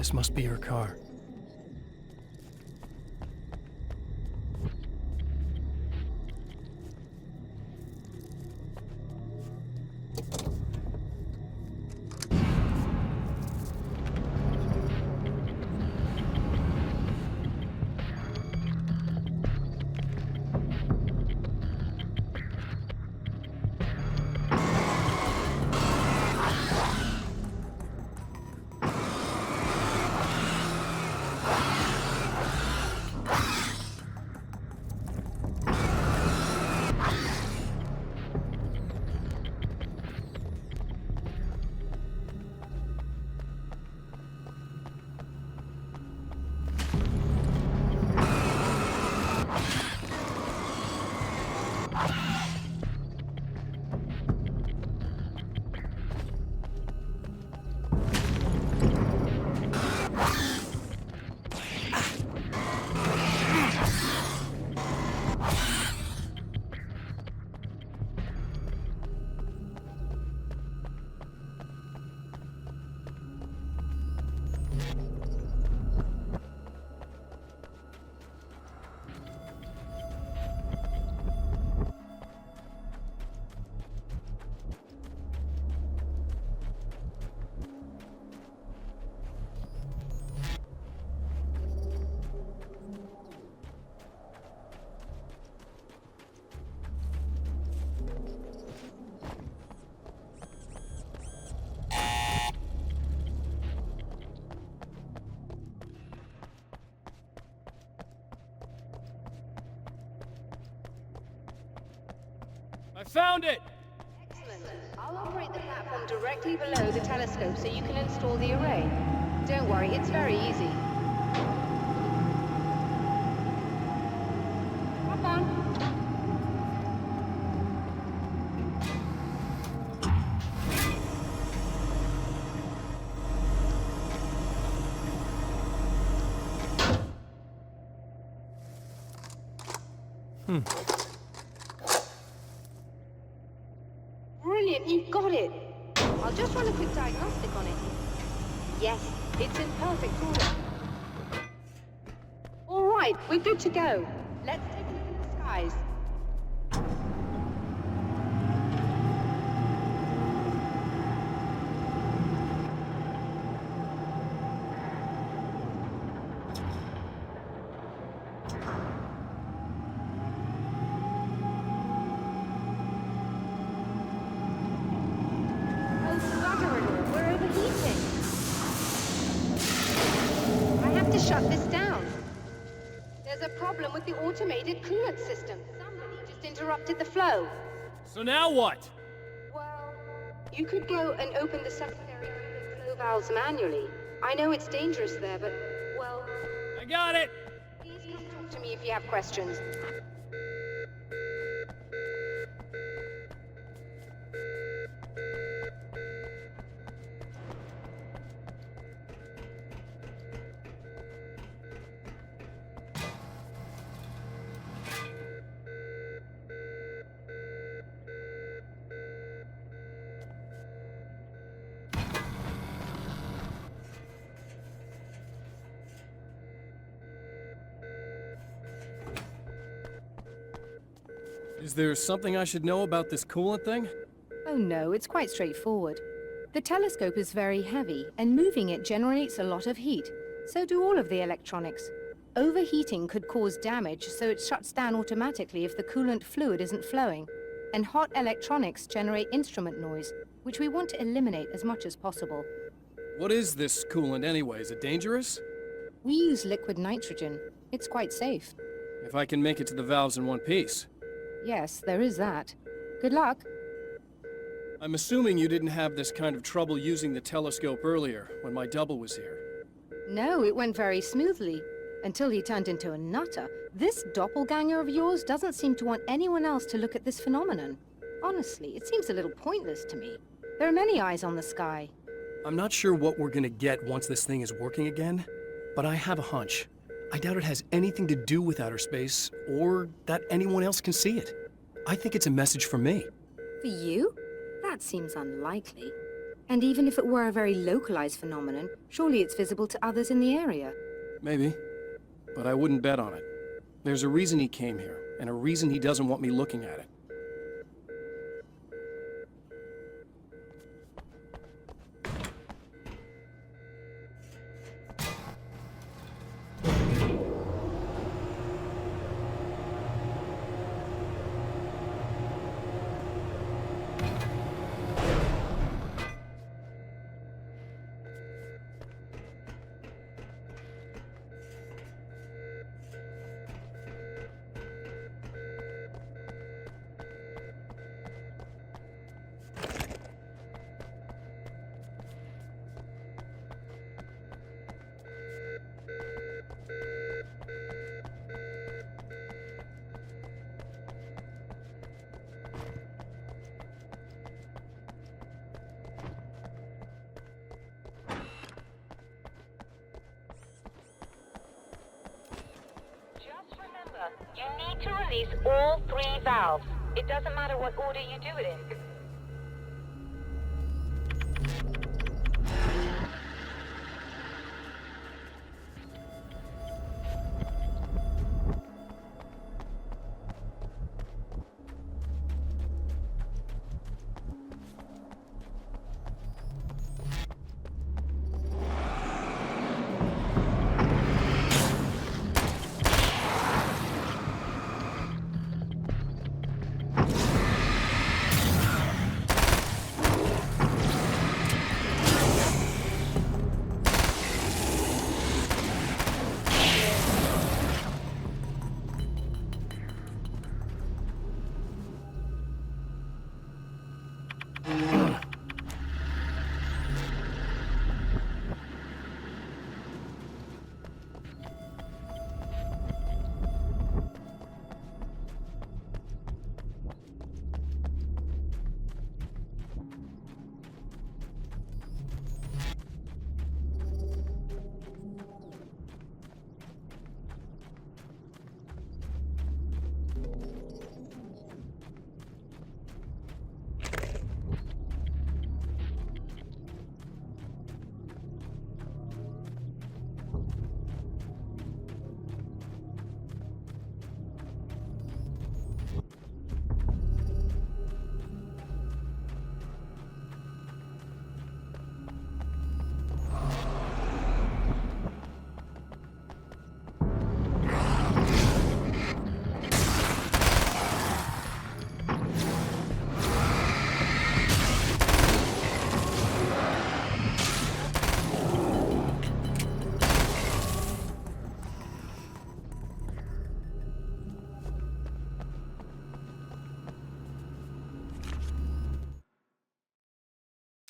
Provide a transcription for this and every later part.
This must be her car. I found it! Excellent. I'll operate the platform directly below the telescope so you can install the array. Don't worry, it's very easy. Hop on. Brilliant, you've got it. I'll just run a quick diagnostic on it. Yes, it's in perfect order. All right, we're good to go. Let's take a look at the skies. Shut this down. There's a problem with the automated coolant system. Somebody just interrupted the flow. So now what? Well, you could go and open the secondary coolant flow valves manually. I know it's dangerous there, but, well... I got it! Please come talk to me if you have questions. Is there something I should know about this coolant thing? Oh no, it's quite straightforward. The telescope is very heavy, and moving it generates a lot of heat. So do all of the electronics. Overheating could cause damage, so it shuts down automatically if the coolant fluid isn't flowing. And hot electronics generate instrument noise, which we want to eliminate as much as possible. What is this coolant anyway? Is it dangerous? We use liquid nitrogen. It's quite safe. If I can make it to the valves in one piece. Yes, there is that. Good luck. I'm assuming you didn't have this kind of trouble using the telescope earlier, when my double was here. No, it went very smoothly. Until he turned into a nutter. This doppelganger of yours doesn't seem to want anyone else to look at this phenomenon. Honestly, it seems a little pointless to me. There are many eyes on the sky. I'm not sure what we're gonna get once this thing is working again, but I have a hunch. I doubt it has anything to do with outer space, or that anyone else can see it. I think it's a message for me. For you? That seems unlikely. And even if it were a very localized phenomenon, surely it's visible to others in the area. Maybe. But I wouldn't bet on it. There's a reason he came here, and a reason he doesn't want me looking at it. Just remember, you need to release all 3 valves. It doesn't matter what order you do it in.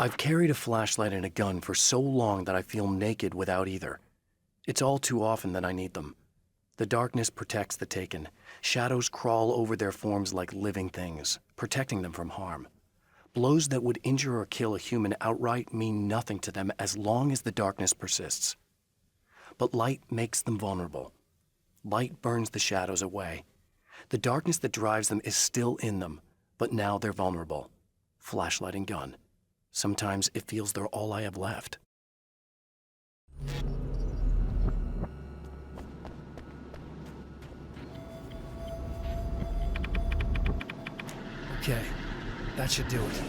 I've carried a flashlight and a gun for so long that I feel naked without either. It's all too often that I need them. The darkness protects the taken. Shadows crawl over their forms like living things, protecting them from harm. Blows that would injure or kill a human outright mean nothing to them as long as the darkness persists. But light makes them vulnerable. Light burns the shadows away. The darkness that drives them is still in them, but now they're vulnerable. Flashlight and gun. Sometimes it feels they're all I have left. Okay, that should do it.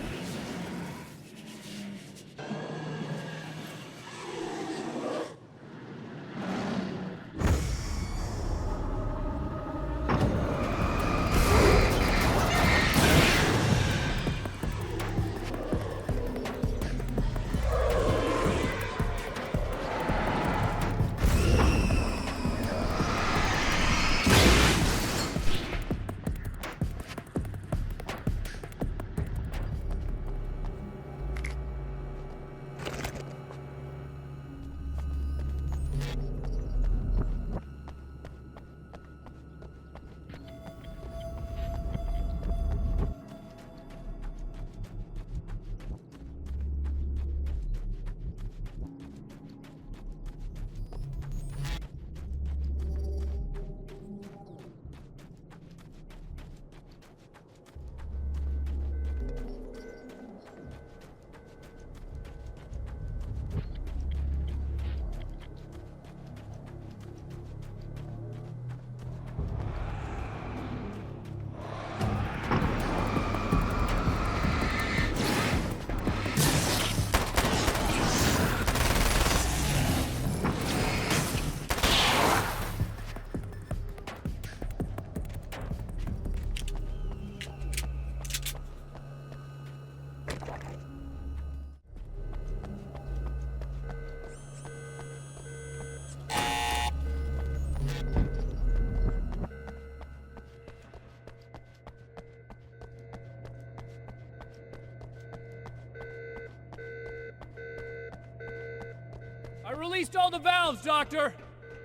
I released all the valves, Doctor!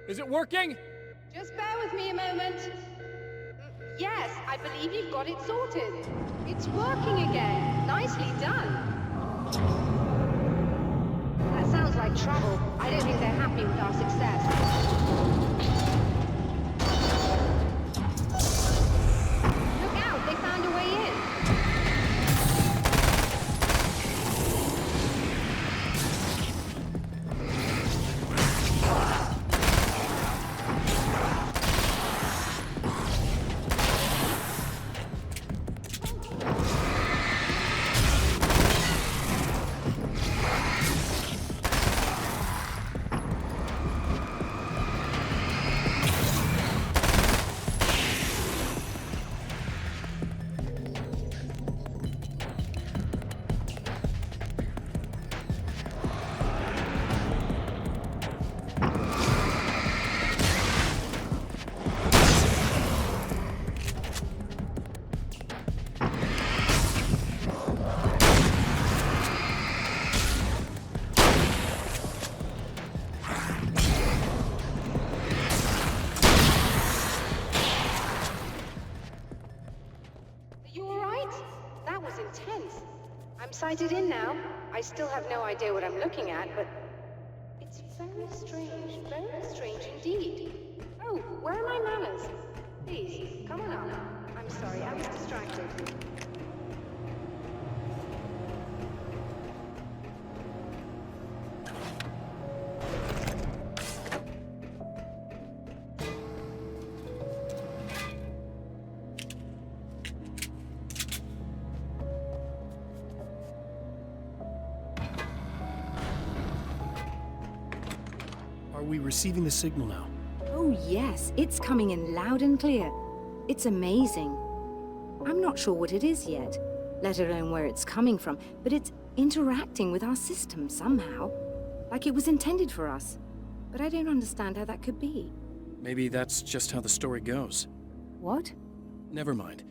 Is it working? Just bear with me a moment. Yes, I believe you've got it sorted. It's working again. Nicely done. That sounds like trouble. I don't think they're happy with our success. Look out, they found a way in. I'm sighted in now. I still have no idea what I'm looking at, but it's very strange indeed. Oh, where are my manners? Please, come on up. I'm sorry, I was distracted. Are we receiving the signal now? Oh yes, it's coming in loud and clear. It's amazing. I'm not sure what it is yet, let alone where it's coming from, but it's interacting with our system somehow. Like it was intended for us. But I don't understand how that could be. Maybe that's just how the story goes. What? Never mind.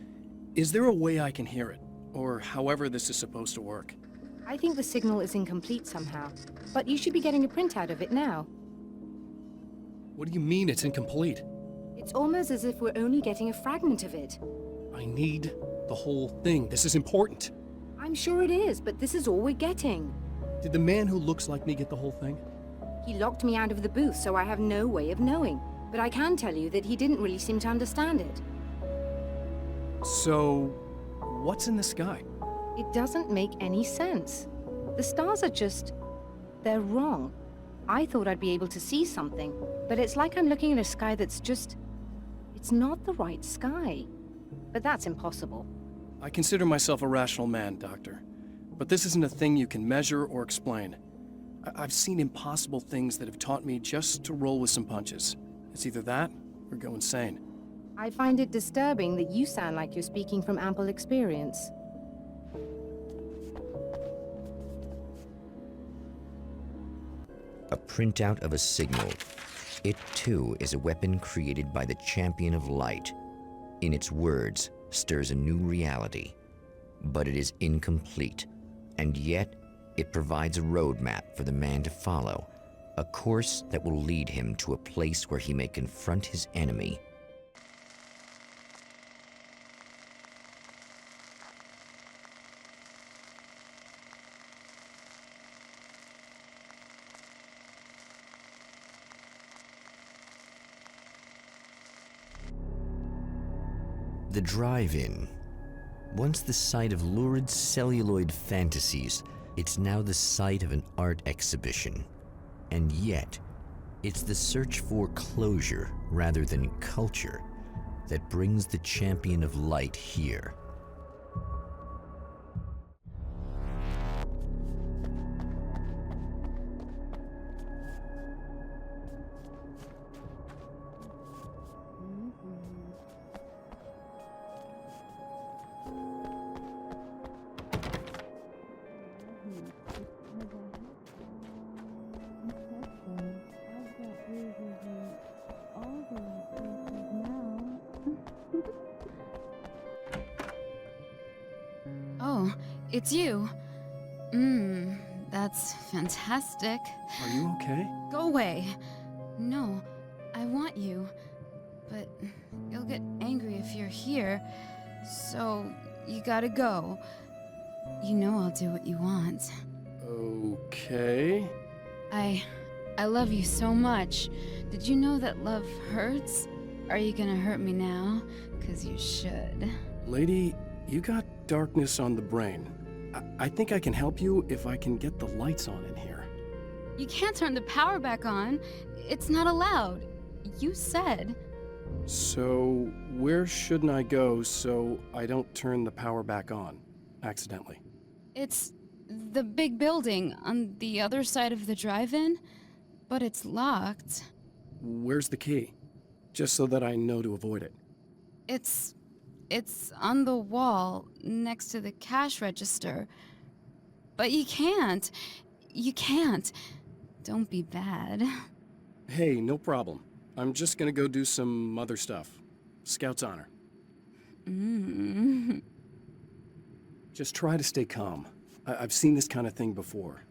Is there a way I can hear it? Or however this is supposed to work? I think the signal is incomplete somehow, but you should be getting a printout of it now. What do you mean it's incomplete? It's almost as if we're only getting a fragment of it. I need the whole thing. This is important. I'm sure it is, but this is all we're getting. Did the man who looks like me get the whole thing? He locked me out of the booth, so I have no way of knowing. But I can tell you that he didn't really seem to understand it. So, what's in the sky? It doesn't make any sense. The stars are just... they're wrong. I thought I'd be able to see something, but it's like I'm looking at a sky that's just... it's not the right sky. But that's impossible. I consider myself a rational man, Doctor. But this isn't a thing you can measure or explain. I've seen impossible things that have taught me just to roll with some punches. It's either that, or go insane. I find it disturbing that you sound like you're speaking from ample experience. A printout of a signal. It, too, is a weapon created by the Champion of Light. In its words, stirs a new reality. But it is incomplete, and yet it provides a roadmap for the man to follow, a course that will lead him to a place where he may confront his enemy. The drive-in. Once the site of lurid celluloid fantasies, it's now the site of an art exhibition. And yet, it's the search for closure rather than culture that brings the Champion of Light here. Oh, it's you. That's fantastic. Are you okay? Go away. No, I want you. But you'll get angry if you're here. So, you gotta go. You know I'll do what you want. Okay. I love you so much. Did you know that love hurts? Are you gonna hurt me now? 'Cause you should. Lady, you got darkness on the brain. I think I can help you if I can get the lights on in here. You can't turn the power back on. It's not allowed. You said. So, where shouldn't I go so I don't turn the power back on accidentally? It's the big building on the other side of the drive-in, but it's locked. Where's the key? Just so that I know to avoid it. It's on the wall next to the cash register. But you can't. You can't. Don't be bad. Hey, no problem. I'm just gonna go do some other stuff. Scout's honor. Just try to stay calm. I've seen this kind of thing before.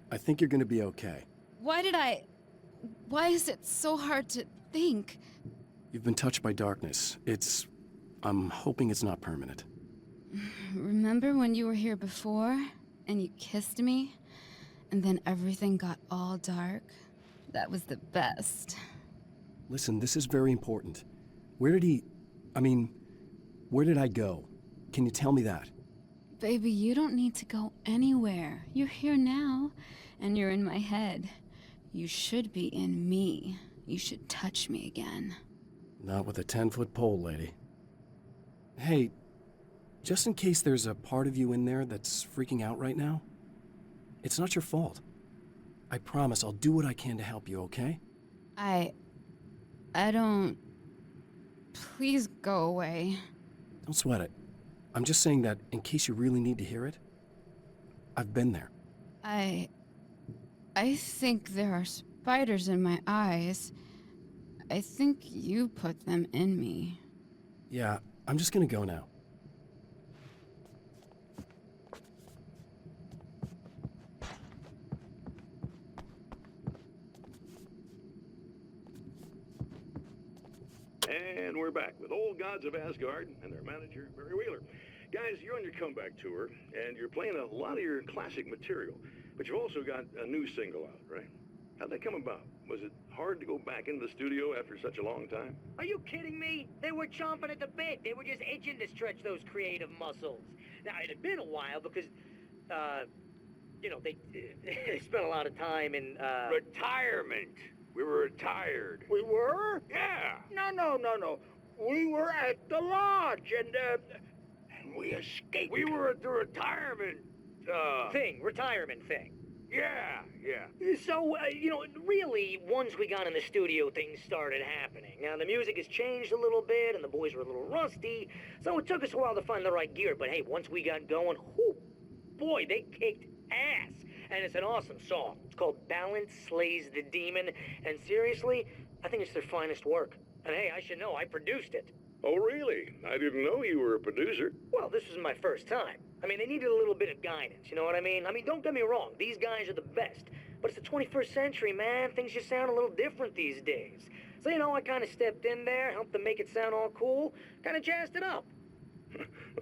I think you're gonna be okay. Why is it so hard to think? You've been touched by darkness. I'm hoping it's not permanent. Remember when you were here before and you kissed me? And then everything got all dark? That was the best. Listen, this is very important. Where did I go? Can you tell me that? Baby, you don't need to go anywhere. You're here now, and you're in my head. You should be in me. You should touch me again. Not with a 10-foot pole, lady. Hey, just in case there's a part of you in there that's freaking out right now, it's not your fault. I promise I'll do what I can to help you, okay? I don't... Please go away. Don't sweat it. I'm just saying that in case you really need to hear it, I've been there. I think there are spiders in my eyes. I think you put them in me. Yeah, I'm just gonna go now. And we're back with Old Gods of Asgard and their manager, Barry Wheeler. Guys, you're on your comeback tour, and you're playing a lot of your classic material, but you've also got a new single out, right? How'd that come about? Was it hard to go back into the studio after such a long time? Are you kidding me? They were chomping at the bit. They were just itching to stretch those creative muscles. Now, it had been a while because, they spent a lot of time in, Retirement! We were retired. We were? Yeah! No. We were at the lodge, and We escaped. We were at the retirement, retirement thing. Yeah. So, really, once we got in the studio, things started happening. Now, the music has changed a little bit, and the boys were a little rusty, so it took us a while to find the right gear. But hey, once we got going, boy, they kicked ass. And it's an awesome song. It's called Balance Slays the Demon, and seriously, I think it's their finest work. And hey, I should know, I produced it. Oh, really? I didn't know you were a producer. Well, this was my first time. I mean, they needed a little bit of guidance, you know what I mean? Don't get me wrong, these guys are the best. But it's the 21st century, man. Things just sound a little different these days. So, I kind of stepped in there, helped them make it sound all cool, kind of jazzed it up.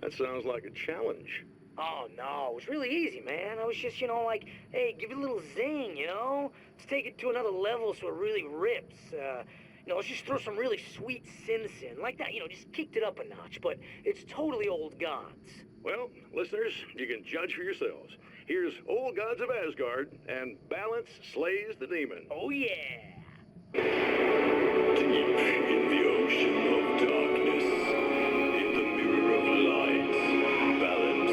That sounds like a challenge. Oh, no, it was really easy, man. I was just, hey, give it a little zing, Let's take it to another level so it really rips. Let's just throw some really sweet synths in. Like that, just kicked it up a notch. But it's totally Old Gods. Well, listeners, you can judge for yourselves. Here's Old Gods of Asgard and Balance Slays the Demon. Oh, yeah. Deep in the ocean of darkness, in the mirror of light, Balance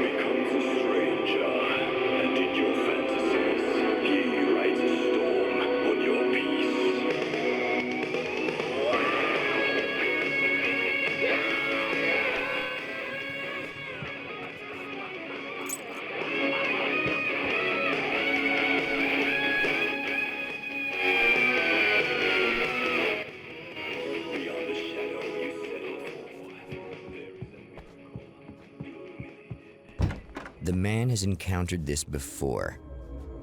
becomes a stranger, and in your fantasies, he rides a storm on your peace. Beyond the shadow you settled for, there is a miracle illuminated. The man has encountered this before,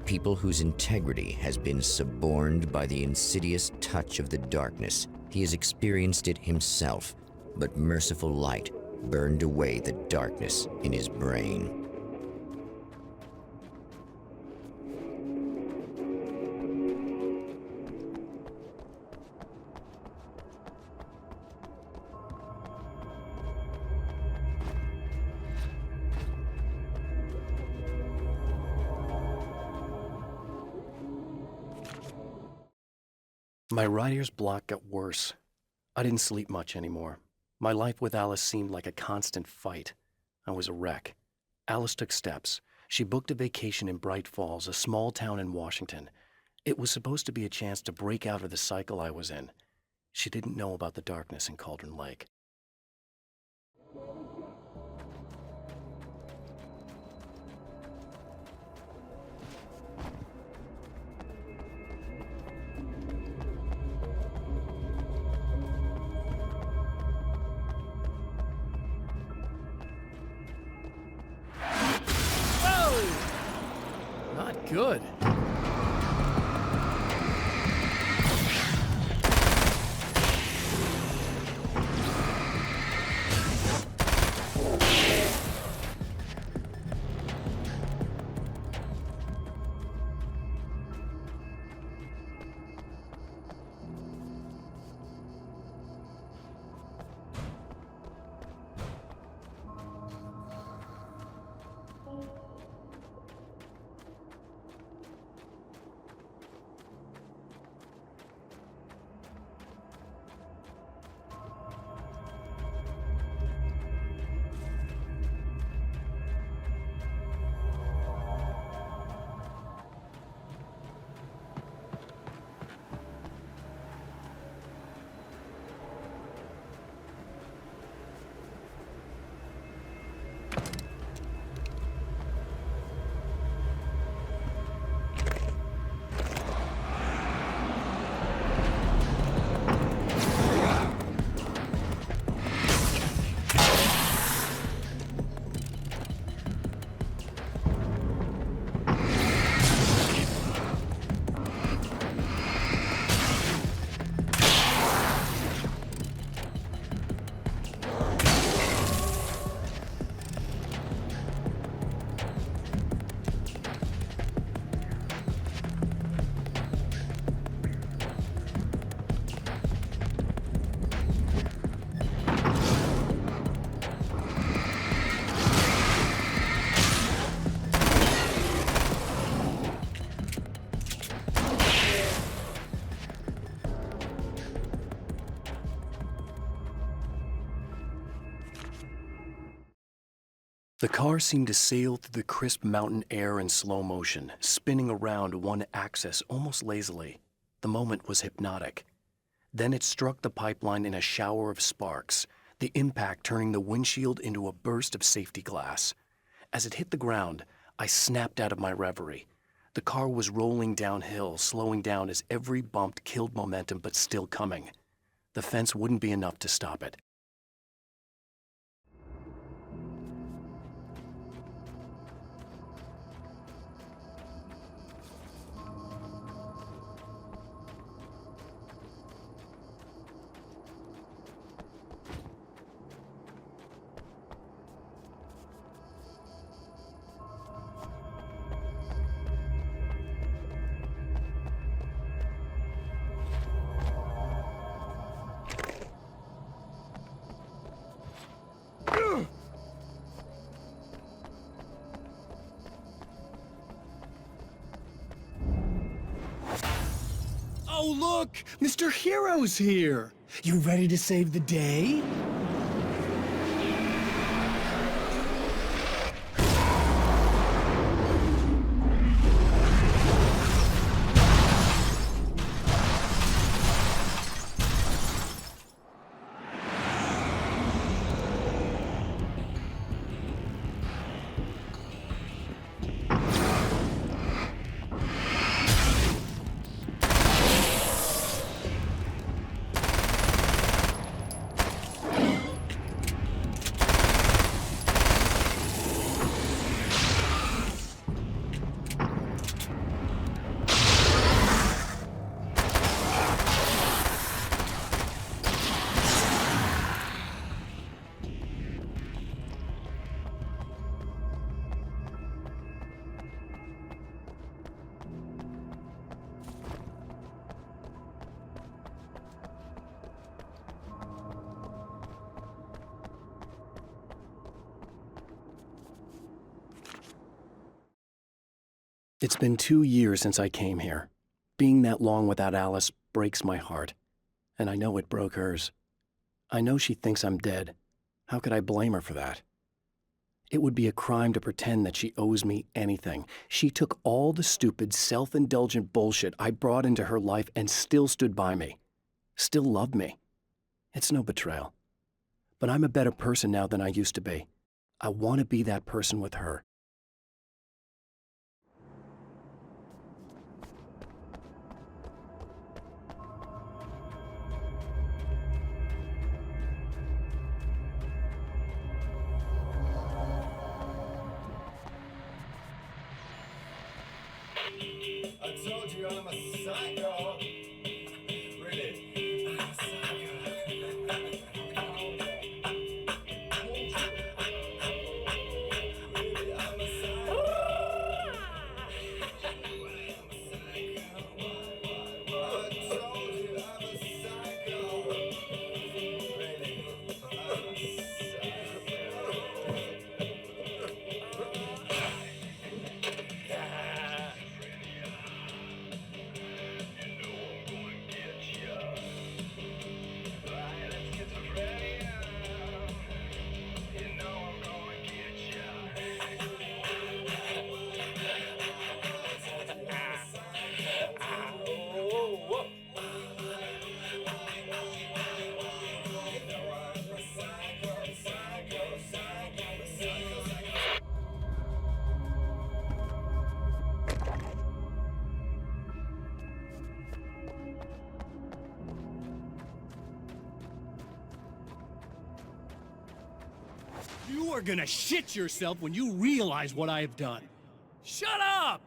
People whose integrity has been suborned by the insidious touch of the darkness. He has experienced it himself, but merciful light burned away the darkness in his brain. My writer's block got worse. I didn't sleep much anymore. My life with Alice seemed like a constant fight. I was a wreck. Alice took steps. She booked a vacation in Bright Falls, a small town in Washington. It was supposed to be a chance to break out of the cycle I was in. She didn't know about the darkness in Cauldron Lake. Not good. The car seemed to sail through the crisp mountain air in slow motion, spinning around one axis almost lazily. The moment was hypnotic. Then it struck the pipeline in a shower of sparks, the impact turning the windshield into a burst of safety glass. As it hit the ground, I snapped out of my reverie. The car was rolling downhill, slowing down as every bump killed momentum but still coming. The fence wouldn't be enough to stop it. Oh, look! Mr. Hero's here! You ready to save the day? It's been 2 years since I came here. Being that long without Alice breaks my heart, and I know it broke hers. I know she thinks I'm dead. How could I blame her for that? It would be a crime to pretend that she owes me anything. She took all the stupid, self-indulgent bullshit I brought into her life and still stood by me. Still loved me. It's no betrayal. But I'm a better person now than I used to be. I want to be that person with her. I told you I'm a psycho. Really, I'm a psycho. Really, I'm a psycho. I told you I'm a psycho. Really, I'm a psycho. You are gonna shit yourself when you realize what I have done. Shut up!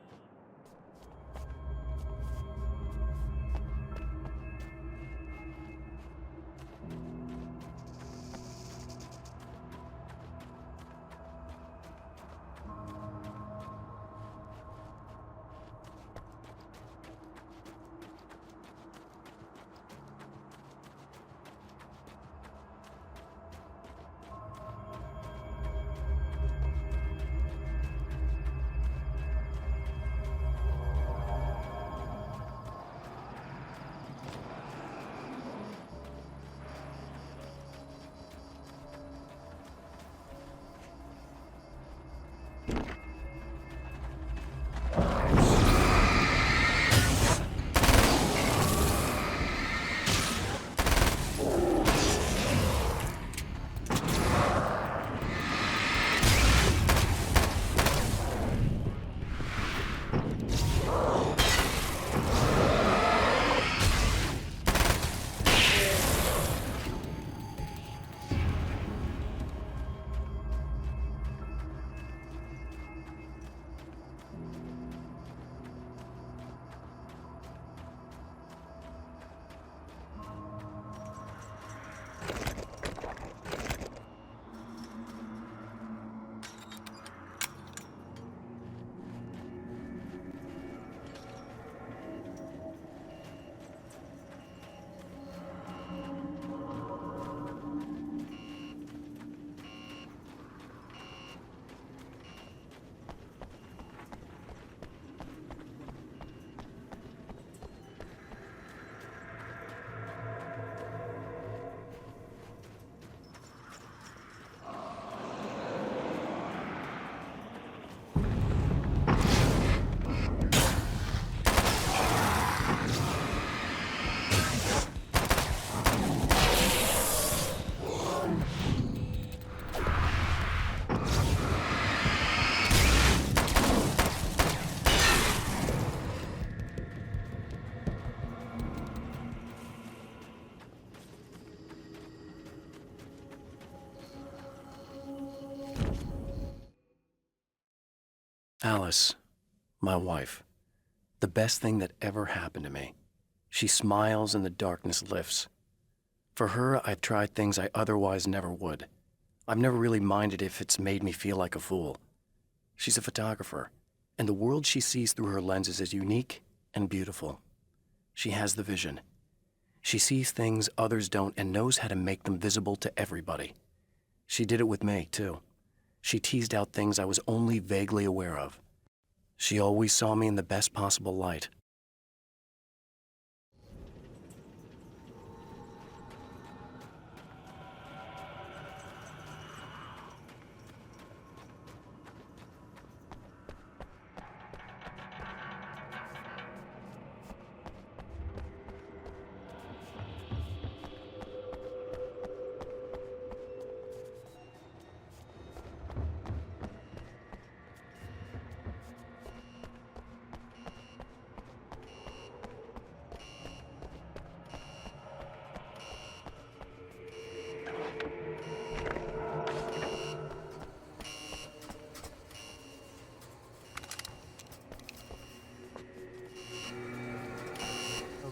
Alice, my wife, the best thing that ever happened to me. She smiles and the darkness lifts. For her, I've tried things I otherwise never would. I've never really minded if it's made me feel like a fool. She's a photographer, and the world she sees through her lenses is unique and beautiful. She has the vision. She sees things others don't and knows how to make them visible to everybody. She did it with me, too. She teased out things I was only vaguely aware of. She always saw me in the best possible light.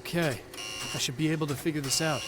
Okay, I should be able to figure this out.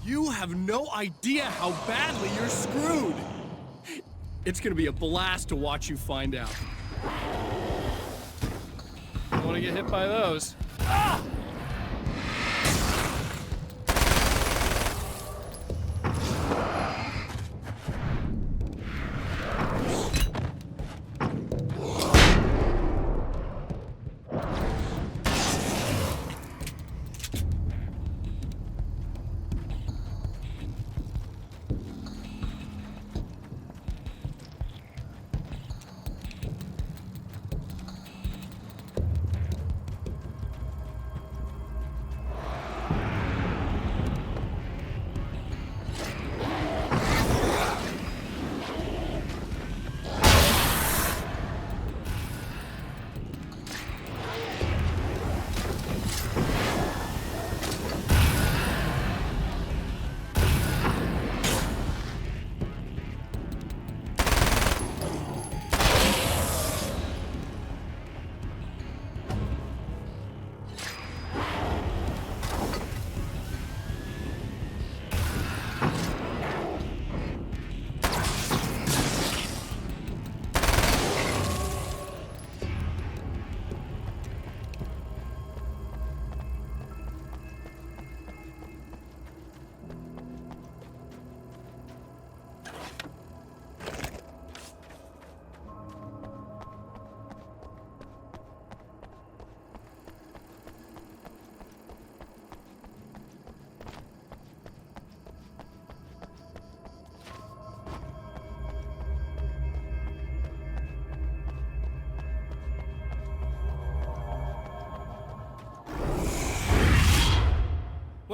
You have no idea how badly you're screwed. It's gonna be a blast to watch you find out. Don't want to get hit by those.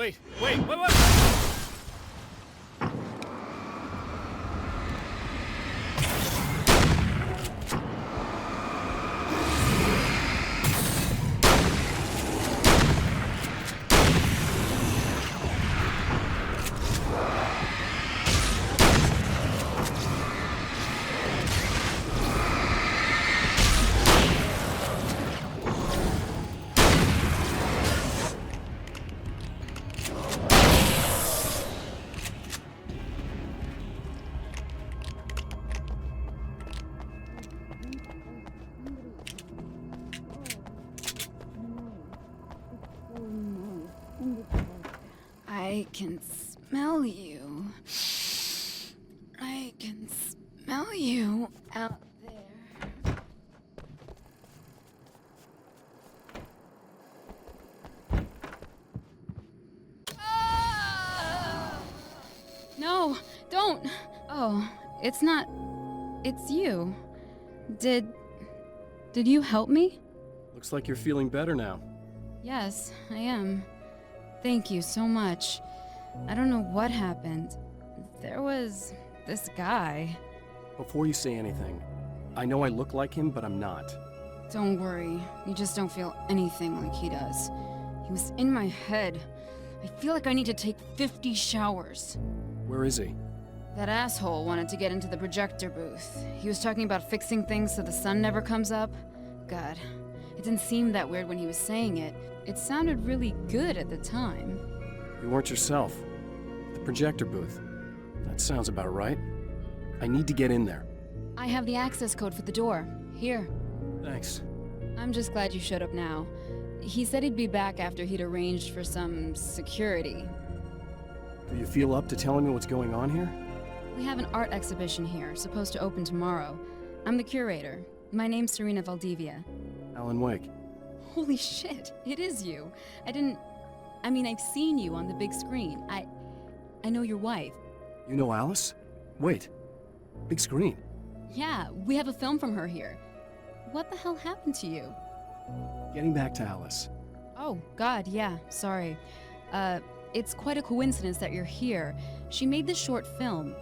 Wait! I can smell you. I can smell you out there. No, don't. Oh, it's not. It's you. Did you help me? Looks like you're feeling better now. Yes, I am. Thank you so much. I don't know what happened. There was this guy. Before you say anything, I know I look like him, but I'm not. Don't worry. You just don't feel anything like he does. He was in my head. I feel like I need to take 50 showers. Where is he? That asshole wanted to get into the projector booth. He was talking about fixing things so the sun never comes up. God, it didn't seem that weird when he was saying it. It sounded really good at the time. You weren't yourself. The projector booth. That sounds about right. I need to get in there. I have the access code for the door. Here. Thanks. I'm just glad you showed up now. He said he'd be back after he'd arranged for some security. Do you feel up to telling me what's going on here? We have an art exhibition here, supposed to open tomorrow. I'm the curator. My name's Serena Valdivia. Alan Wake. Holy shit, it is you. I've seen you on the big screen. I know your wife. You know Alice? Wait. Big screen. Yeah, we have a film from her here. What the hell happened to you? Getting back to Alice. Oh, God, yeah, sorry. It's quite a coincidence that you're here. She made this short film.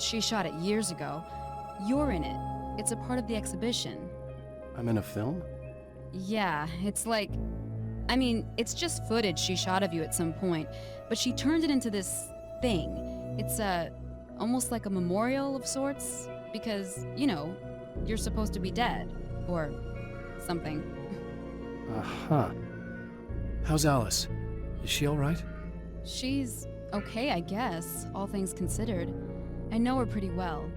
She shot it years ago. You're in it. It's a part of the exhibition. I'm in a film? Yeah, it's like... it's just footage she shot of you at some point, but she turned it into this thing. It's almost like a memorial of sorts, because, you're supposed to be dead. Or something. Uh-huh. How's Alice? Is she alright? She's okay, I guess, all things considered. I know her pretty well.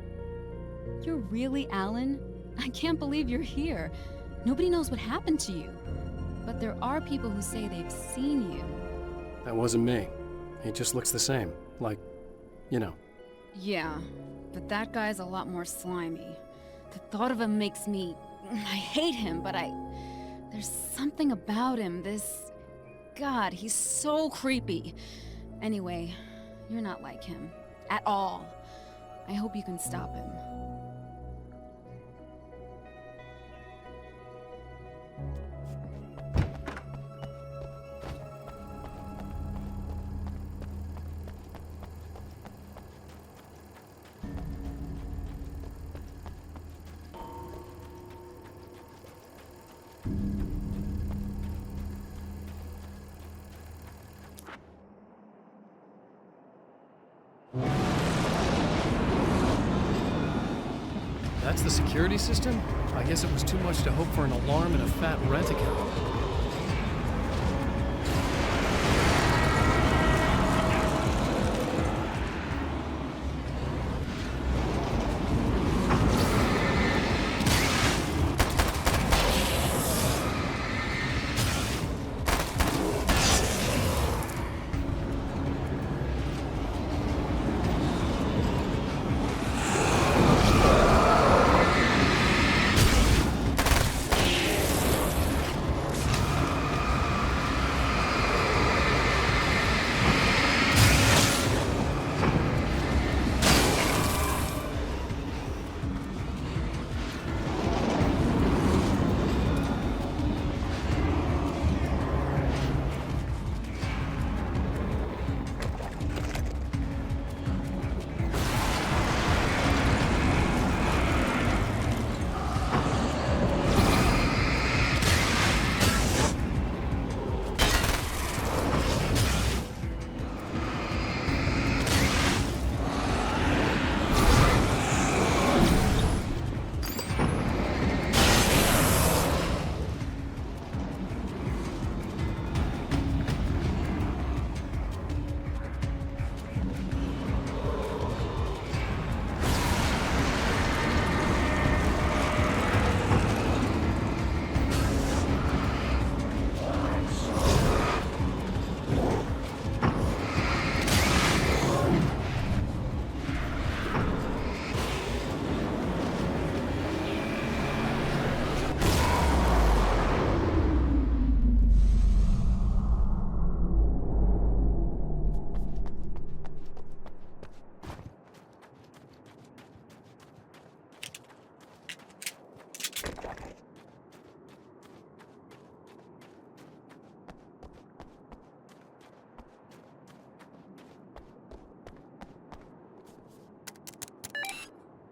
You're really Alan? I can't believe you're here. Nobody knows what happened to you. But there are people who say they've seen you. That wasn't me. He just looks the same. Like, Yeah, but that guy's a lot more slimy. The thought of him makes me... I hate him, but there's something about him, this... God, he's so creepy. Anyway, you're not like him. At all. I hope you can stop him. That's the security system? I guess it was too much to hope for an alarm and a fat rent-a-car.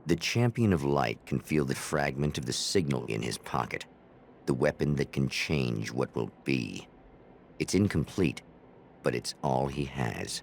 The Champion of Light can feel the fragment of the signal in his pocket, the weapon that can change what will be. It's incomplete, but it's all he has.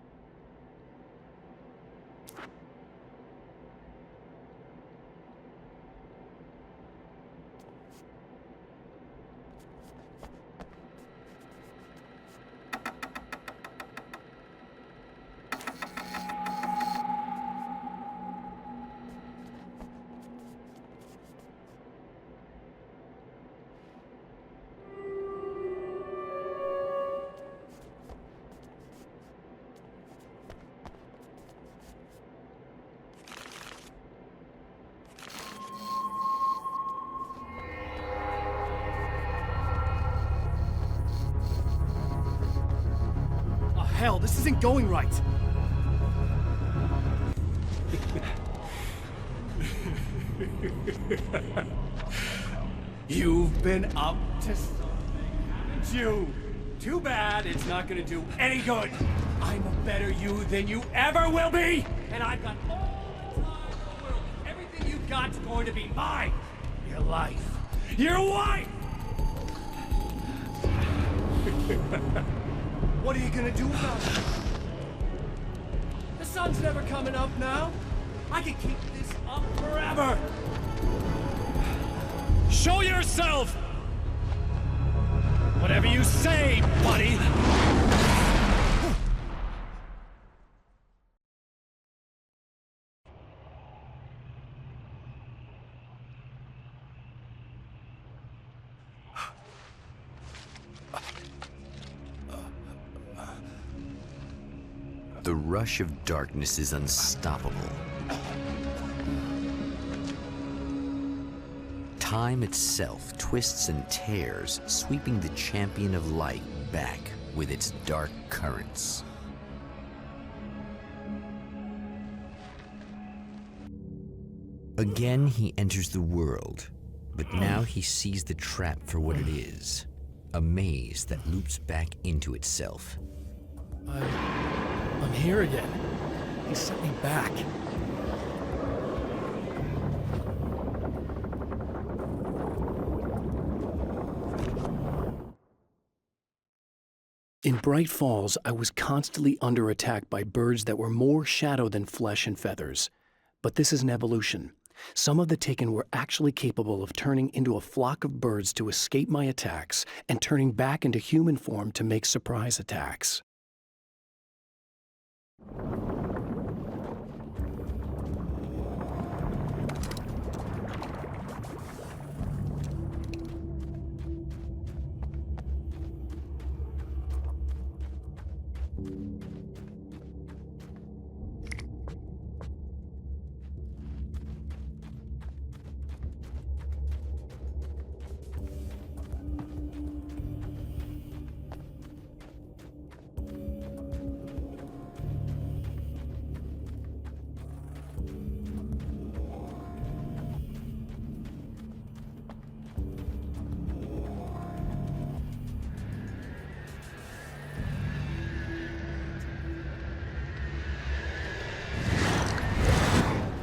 Hell, this isn't going right. You've been up to something, haven't you? Too bad it's not gonna do any good. I'm a better you than you ever will be! And I've got all the time in the world. Everything you've got's going to be mine. Your life. Your wife! What are you gonna do about it? The sun's never coming up now. I can keep this up forever. Show yourself! Whatever you say, buddy! The rush of darkness is unstoppable. Time itself twists and tears, sweeping the Champion of Light back with its dark currents. Again, he enters the world, but now he sees the trap for what it is, a maze that loops back into itself. I'm here again. He sent me back. In Bright Falls, I was constantly under attack by birds that were more shadow than flesh and feathers. But this is an evolution. Some of the Taken were actually capable of turning into a flock of birds to escape my attacks and turning back into human form to make surprise attacks.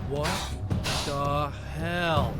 What the hell?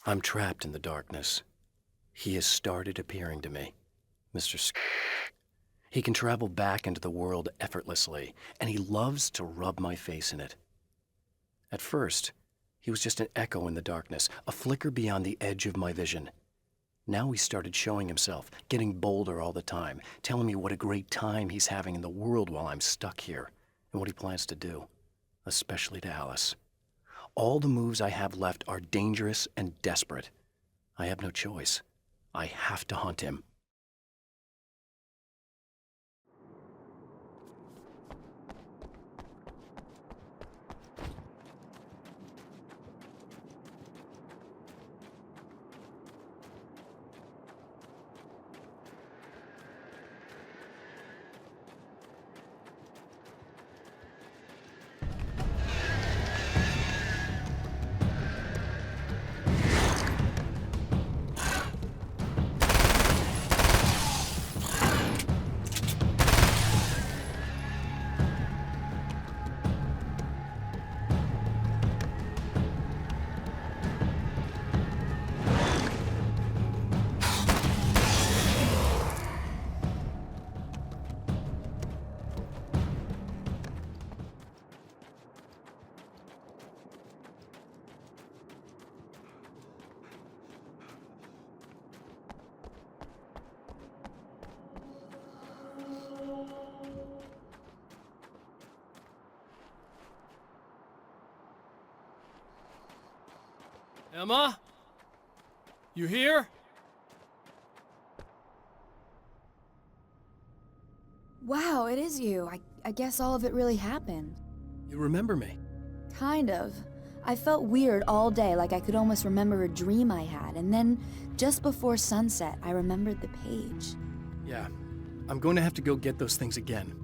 I'm trapped in the darkness. He has started appearing to me, Mr. He can travel back into the world effortlessly, and he loves to rub my face in it. At first, he was just an echo in the darkness, a flicker beyond the edge of my vision. Now he started showing himself, getting bolder all the time, telling me what a great time he's having in the world while I'm stuck here. and what he plans to do, especially to Alice. All the moves I have left are dangerous and desperate. I have no choice. I have to hunt him. Emma? You here? Wow, it is you. I guess all of it really happened. You remember me? Kind of. I felt weird all day, like I could almost remember a dream I had, and then, just before sunset, I remembered the page. Yeah. I'm going to have to go get those things again.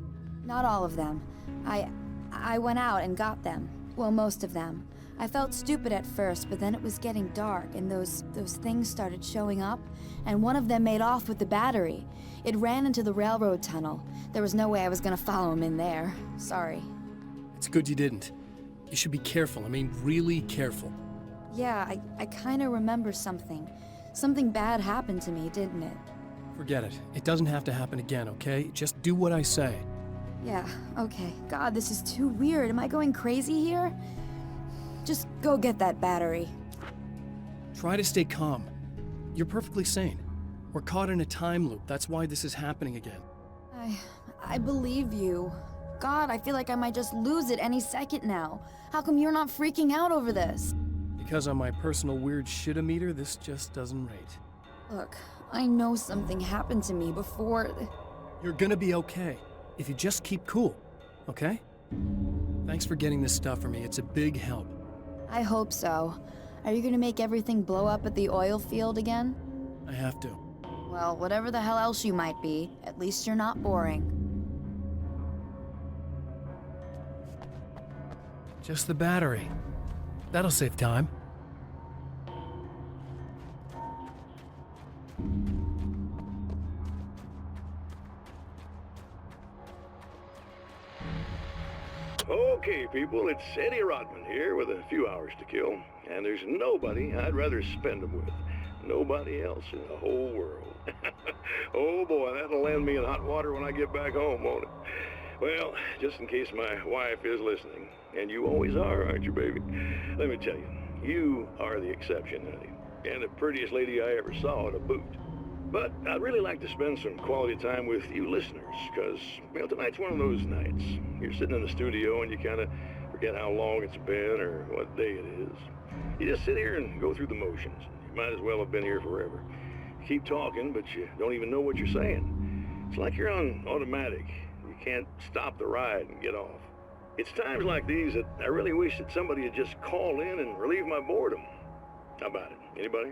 Not all of them. I went out and got them. Well, most of them. I felt stupid at first, but then it was getting dark, and those things started showing up, and one of them made off with the battery. It ran into the railroad tunnel. There was no way I was gonna follow him in there. Sorry. It's good you didn't. You should be careful. I mean, really careful. Yeah, I kinda remember something. Something bad happened to me, didn't it? Forget it. It doesn't have to happen again, okay? Just do what I say. Yeah, okay. God, this is too weird. Am I going crazy here? Just go get that battery. Try to stay calm. You're perfectly sane. We're caught in a time loop. That's why this is happening again. I believe you. God, I feel like I might just lose it any second now. How come you're not freaking out over this? Because on my personal weird shit-o-meter, this just doesn't rate. Look, I know something happened to me before... You're gonna be okay, if you just keep cool, okay? Thanks for getting this stuff for me. It's a big help. I hope so. Are you gonna make everything blow up at the oil field again? I have to. Well, whatever the hell else you might be, at least you're not boring. Just the battery. That'll save time. Okay, people, it's Eddie Rodman here with a few hours to kill, and there's nobody I'd rather spend them with. Nobody else in the whole world. Oh boy, that'll land me in hot water when I get back home, won't it? Well, just in case my wife is listening, and you always are, aren't you, baby? Let me tell you, you are the exception, honey, and the prettiest lady I ever saw to boot. But I'd really like to spend some quality time with you listeners, because, tonight's one of those nights. You're sitting in the studio and you kind of forget how long it's been or what day it is. You just sit here and go through the motions. You might as well have been here forever. You keep talking, but you don't even know what you're saying. It's like you're on automatic. You can't stop the ride and get off. It's times like these that I really wish that somebody would just call in and relieve my boredom. How about it? Anybody?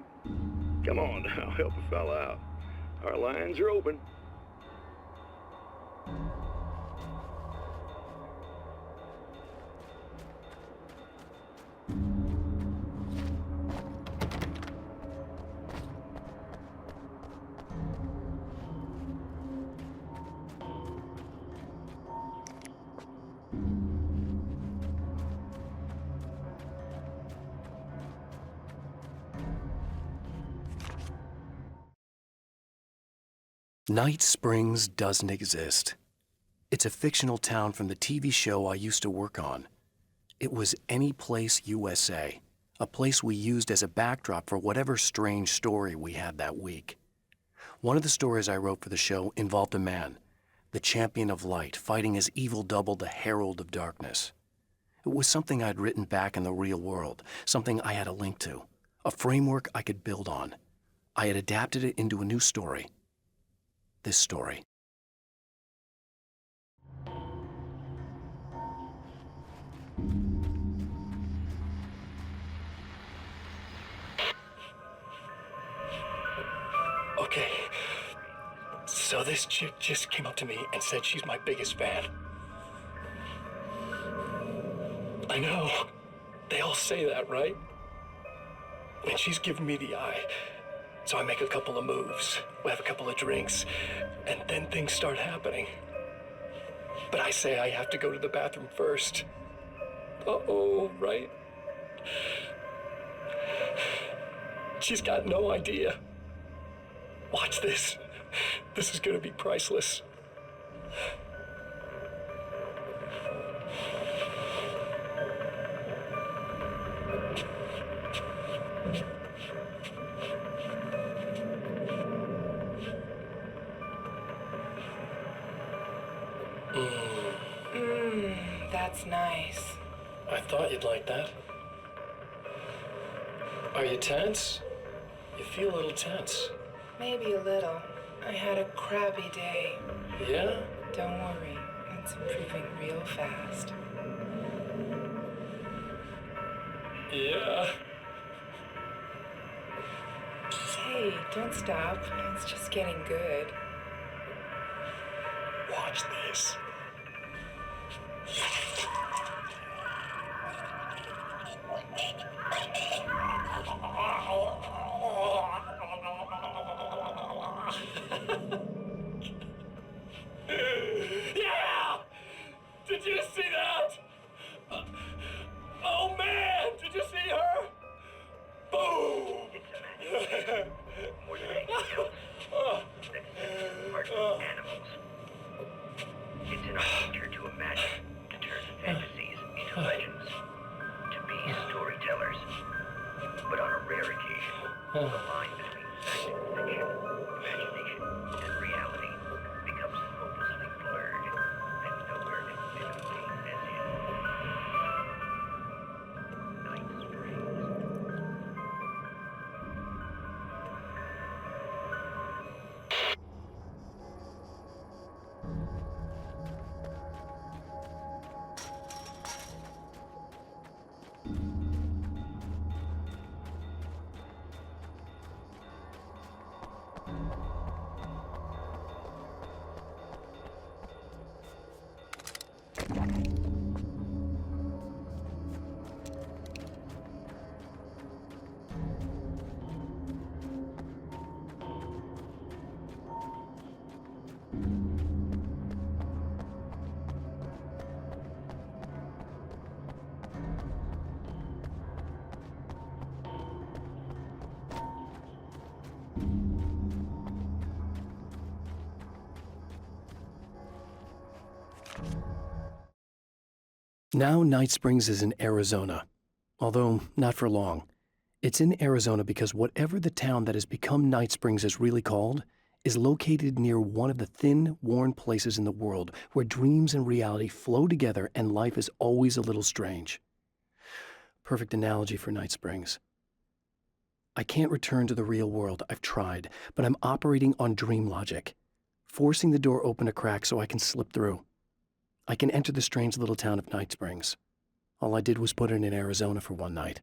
Come on now, help a fella out. Our lines are open. Night Springs doesn't exist. It's a fictional town from the TV show I used to work on. It was Any Place USA, a place we used as a backdrop for whatever strange story we had that week. One of the stories I wrote for the show involved a man, The champion of light, fighting his evil double, the herald of darkness. It was something I'd written back in the real world, something I had a link to, a framework I could build on. I had adapted it into a new story. This story. Okay, so this chick just came up to me and said she's my biggest fan. I know, they all say that, right? And she's giving me the eye. So I make a couple of moves, we have a couple of drinks, and then things start happening. But I say I have to go to the bathroom first. Uh-oh, right? She's got no idea. Watch this. This is gonna be priceless. That's nice. I thought you'd like that. Are you tense? You feel a little tense. Maybe a little. I had a crappy day. Yeah? Don't worry, it's improving real fast. Yeah. Hey, don't stop. It's just getting good. Watch this. Yeah! Did you see that? Oh man, did you see her? Boom! More than anything else, that's part of animals. It's in our nature to imagine, to turn fantasies into legends, to be storytellers. But on a rare occasion, the line between fact and fiction, imagination and reality becomes hopelessly blurred, and nowhere can fit a place as in Night Springs. Now Night Springs is in Arizona, although not for long. It's in Arizona because whatever the town that has become Night Springs is really called is located near one of the thin, worn places in the world where dreams and reality flow together and life is always a little strange. Perfect analogy for Night Springs. I can't return to the real world, I've tried, but I'm operating on dream logic, forcing the door open a crack so I can slip through. I can enter the strange little town of Night Springs. All I did was put it in Arizona for one night.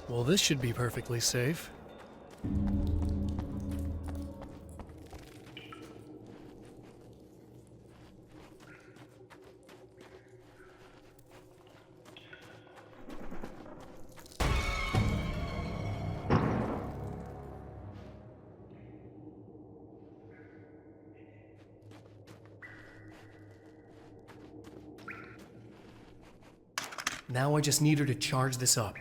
Well, this should be perfectly safe. Now I just need her to charge this up.